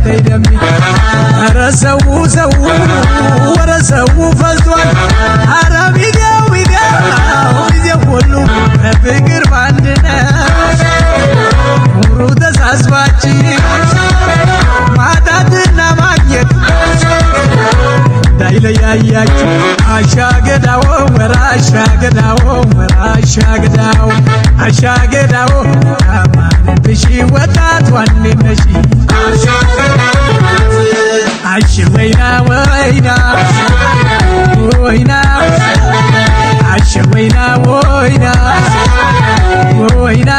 ተይደሚ ረሰው ሰው ወረሰው ፈዟል አረቢያው ጊዜው ሁሉ በፍቅር ባንድነት ኑሩ ተሳስባችን ማጣትና ማግኘት እንዳይለያያችሁ አሻገዳው ወራሻገዳው አሻገዳው አማንብሽ ወጣት ዋንነሽ አሽወይና ወይና አሽወይና ወይና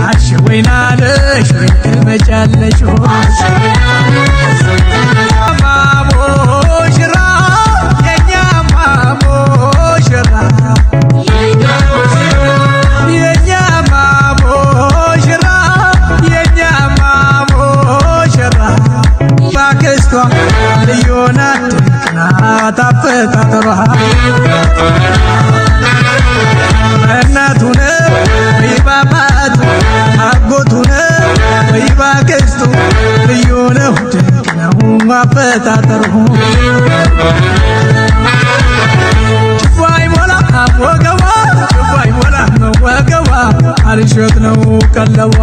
አሽወይና ለሽ ትመጫለሽ ታፈታተሯ እናቱነ ወይባባቱ አጎቱነ ወይባክስቱ ልዩ ነው ድንቅ ነው አፈታተሩ ጭፋይ ሞላ ወገቧ አልሸት ነው ቀለቧ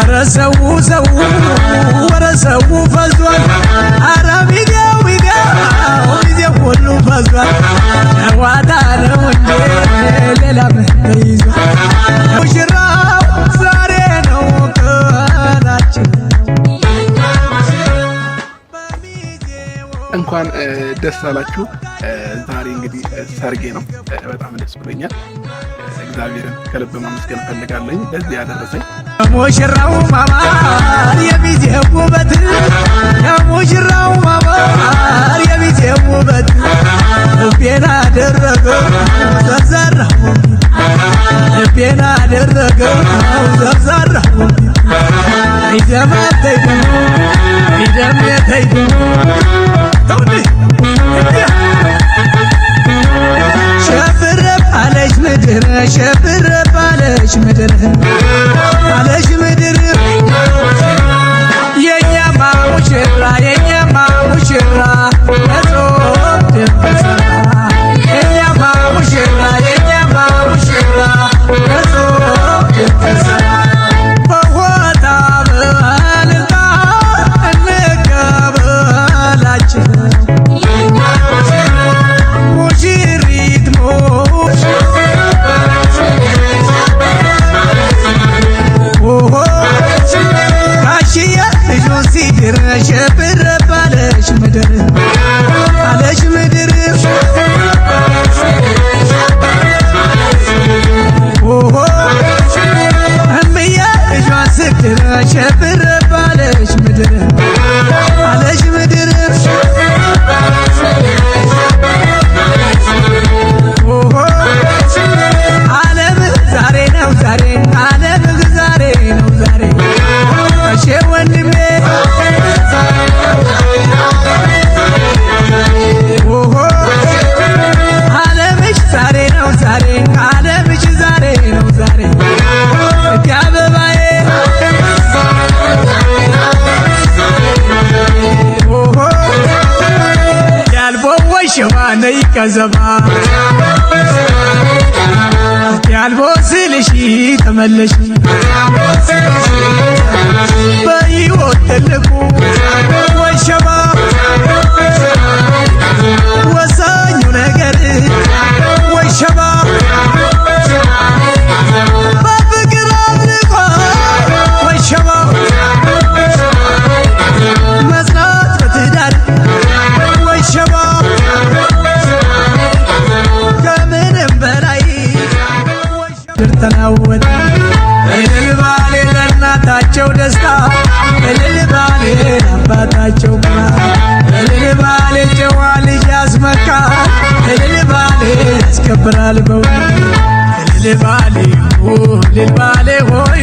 ረሰው ወረሰው ፈዟል አረቢያው ጊዜው ሁሉ ፈዟል ጨዋታ ነው እንጂ ሌላ ምን ተይዟል ሙሽራው ዛሬ ነው ቀናችን እንኳን ደስ አላችሁ ዛሬ እንግዲህ ሰርጌ ነው በጣም ደስ ብሎኛል እግዚአብሔርን ከልብ ማመስገን ፈልጋለሁ ለዚህ ያደረሰኝ ሙሽራው ማማር የሚዜው ውበት ሙሽራው ማማር የሚዜው ውበት ልቤን አደረገው ዘርዘራው ልቤን አደረገው ዘርዘራው ይደም ሸብረብ አለች ምድር ሸብረብ አለች ምድር አለች ምድር የኛማ ሙሽራ ለጾም ደረሰ የኛማ ሙሽራ ለጾም ደረሰ በሆታ በልልታ እንቀበላቸው ሸብረብ አለች ምድር አለች ምድር እምዬ ልጇን ስትር ሸብረብ አለች ምድር አለች ምድር ዓለም ዛሬ ነው ዛሬ ዓለም ዛሬ ነው ዛሬ እሺ ወንድሜ ዓለምሽ ዛሬ ነው ዛሬ ዓለምሽ ዛሬ ነው ዛሬ አበባዬ ያልቦ ወሸዋ ነይ ከዘባ ያልቦ ስልሽ ተመለሽ በሕይወት ትልቁ ወሸባ ወሳኙ ነገር ወሸባ በፍቅር አምልኮ ወሸባ መጽናት በትዳር ወሸባ ከምንም በላይ ተናወጠ ያስከብራል በእውነት ልልባሌ ልልባሌ ሆይ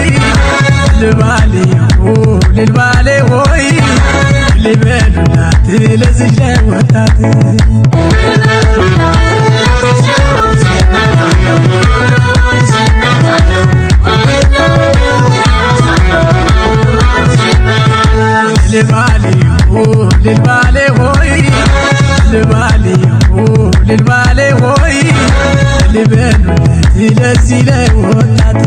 ልልባሌ ልልባሌ ሆይ ልበሉላት ለዚች ለወጣት ልልባሌ ልልባሌ ሆይ ልልባሌ ልልባሌ ሆይ ልበሉላት ለዚህ ለወጣት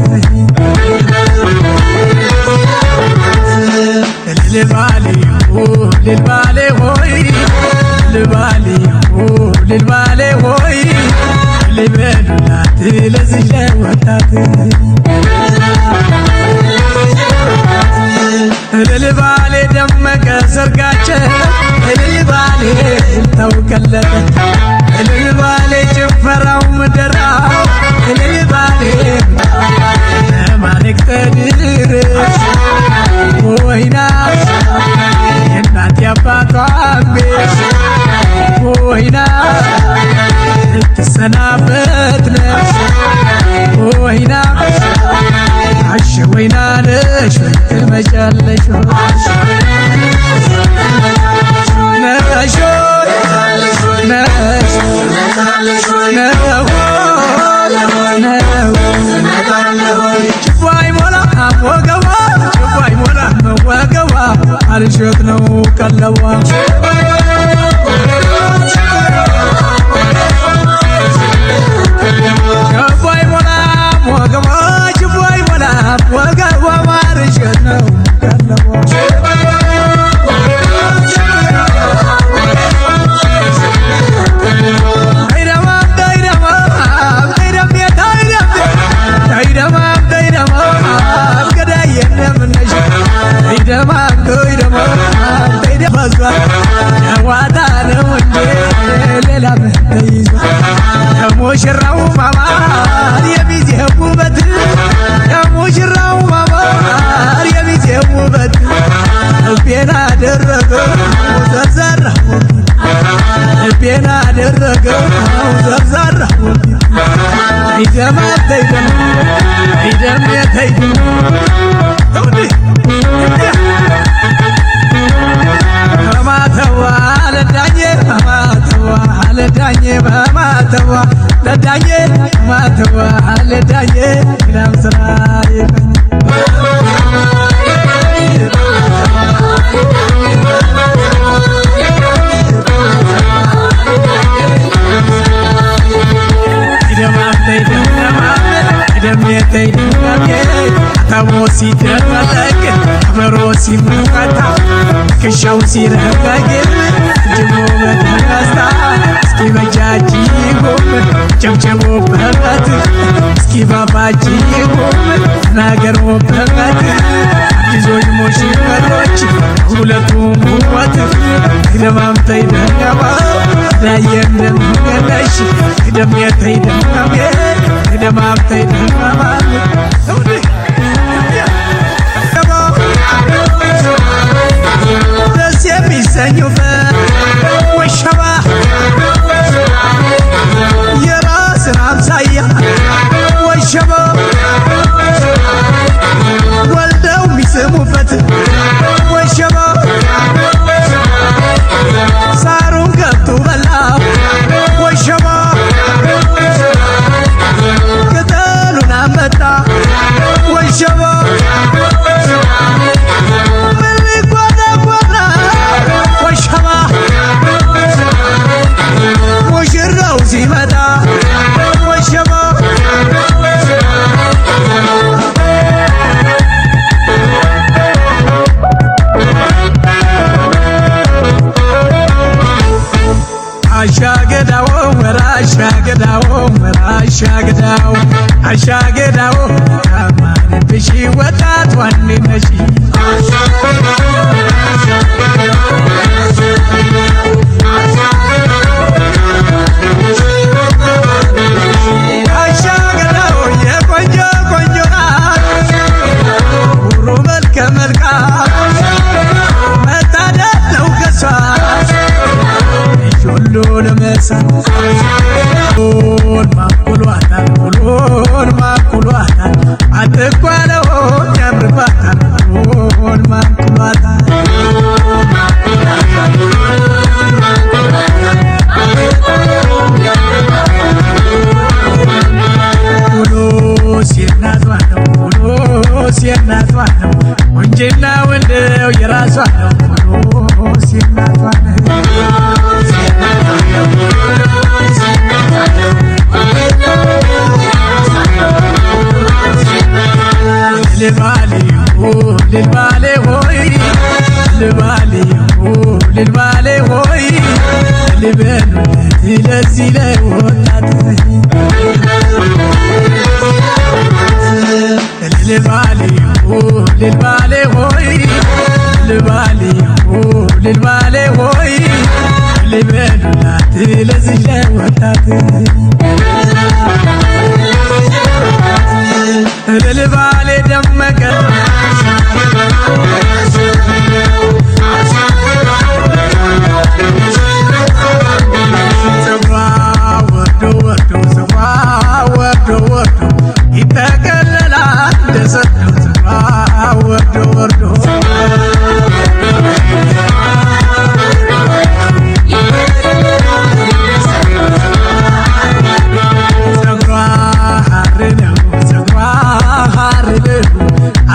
ልልባሌ ልልባሌ ሆይ ልልባሌ ልልባሌ ሆይ ልበሉላት ለዚህ ለወጣት ልልባሌ ደመቀ ሰርጋቸው ልልባሌ ታውቀለጠ ልልባሌ ጭፈራው ምድራው ልልባሌ ለማለቅ ተድረስ ወይና የእናት ያባቷን ቤት ወይና ልትሰናበት ነፍስ ወይና አሸ ወይና ነሽ ትመጫለሽ አልሸት ነው ቀለቧ ችቦይ ሞላም ወገቧ ችቦይ ሞላም ወገቧ አልሸት ነው ቀለቧ ጨዋታ ነው እንዴ ሌላ ምን ተይዟል የሙሽራው ማማር የሚዜው ውበት የሙሽራው ማማር የሚዜው ውበት ልቤን አደረገው ዘርዘራው ልቤን አደረገው ዘርዘራው አይደማ ተይደም አይደም ተይደም በማተዋ ለዳኜ በማተዋ ለዳኜ በማተዋ ለዳኜ በማተዋ ለዳኜ ግዳም ስራ ይፈኝ አታሞ ሲደመጠቅ ከበሮ ሲመታ ክሻው ሲረጋግ ጅሞ በተነሳ እስኪ በጃጅ ይጎም ጨብጨቦበት እስኪ ባባጅ ይጎም ተናገሮበት አዲሶች ሙሽሮች ሁለቱም ውበት ግደማምተይ ደገባ ዳየንም ገለሽ ግደሜተይ ደገሜ ግደማምተይ ደገባ ደስ የሚሰኙበት ወሸባ የራስን አምሳያ ወሸባ ወልደው የሚስሙበት ወሸባ ሳሩን ገብቶ በላው ወሸባ ቅጠሉን አመጣ ወሸባ ሙሽራው ሲመጣ ወሸባ አሻገዳው ወራሻገዳው ወራሻገዳው አሻገዳው አማንብሽ ወጣት ዋኔ ነሽ አሻገዳው የቆንጆ ቆንጆ ናት ሁሩ መልከ መልካም መታደል ነው ከሷ ሁሉ ሁሉንም እሳት ሁሉን ማኩሏታል ሁሉን ማኩሏታል አትኳለው ያምርባታል ሁሉን ማኩሏታል የእናቷ ነው ወንጀላ ወልደው የራሷ ነው የእናቷ ነው ልባሌ ሆይ ልባሌ ሆይ ልበሉለት ለዚህ ለወጣት ልባሌ ሆይ ልባሌ ሆይ ልበሉላት ለዚህ ለወጣት ልባሌ ደመቀ ፀጉሯ ወርዶ ይጠቀለላል እንደሰደው ፀጉሯ ወርዶ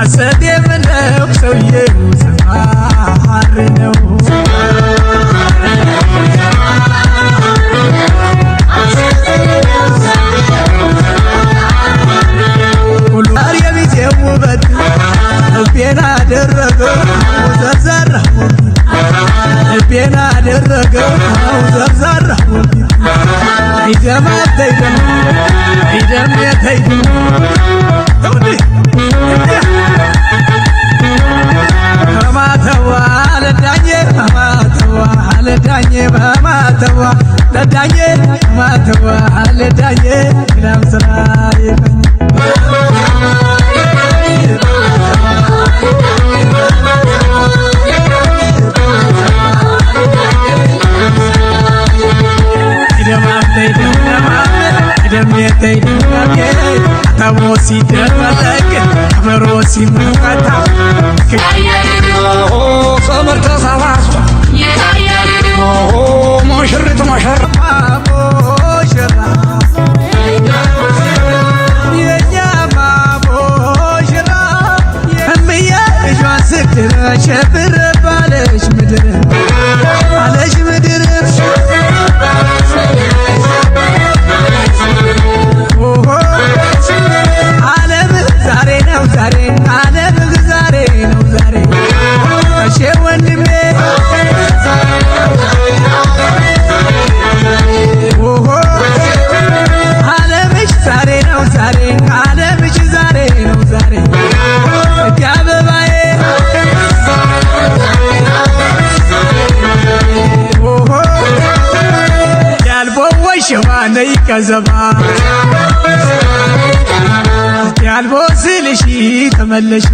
አሰዴ ምነው ሰውዬው ሐር ነው ሁሉር የሚዜው ውበት ልቤን አደረገው ዘርዛራ ልቤን አደረገው ዘርዛራ ይደም በማተዋ ለዳኜ ግራም ስራ ይቀኝ ተሞሲ ደመለቅ አመሮ ሲመጣ ሰመር ተሳሳሱ ሙሽሪት ሙሽራ የኛማ ሙሽራ እምዬ ልጇን ስትል ሸብር ባለች ምድር ከዘባ ያልቦ ስልሽ ተመለሽ